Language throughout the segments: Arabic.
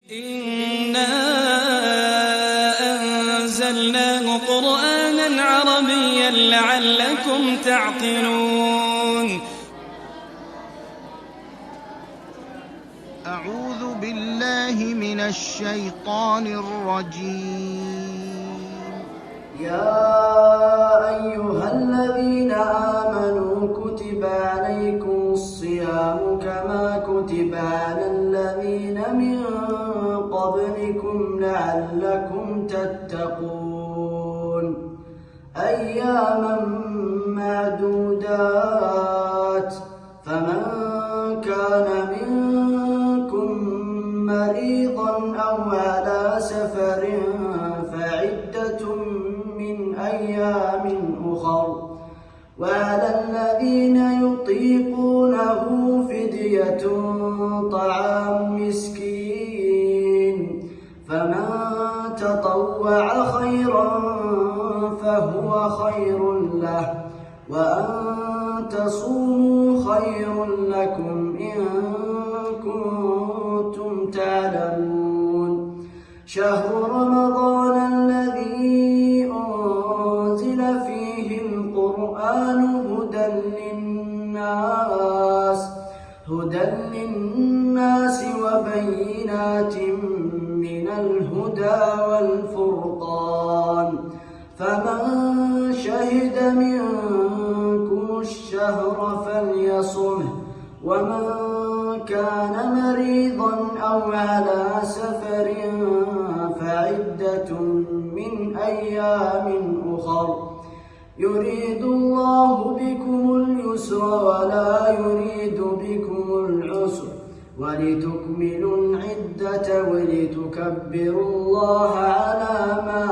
إِنَّا أَنزَلْنَاهُ قُرْآنًا عَرَبِيًّا لَّعَلَّكُمْ تَعْقِلُونَ أعوذ بالله من الشيطان الرجيم. يا أيها الذين آمنوا كتب عليكم الصيام كما كتب على الذين من قبلكم لعلكم تتقون أياما معدودات فمن كان منكم مريضا أو على سفر فعدة من أيام أخر وعلى الذين يطيقونه فدية طعام مسكين فمن تطوع خيرا فهو خير له وأن تصوموا خير لكم إن كنتم تعلمون شهر رمضان الذي أنزل فيه القرآن هدى للناس وبينات من الهدى والفرقان فمن شهد منكم الشهر فليصمه ومن كان مريضا أو على سفر فعدة من أيام أخر يريد الله بكم اليسر ولا يريد بكم العسر ولتكملوا العدة ولتكبروا الله على ما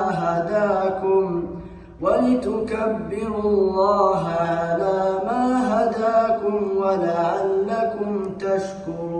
هداكم ولعلكم تشكرون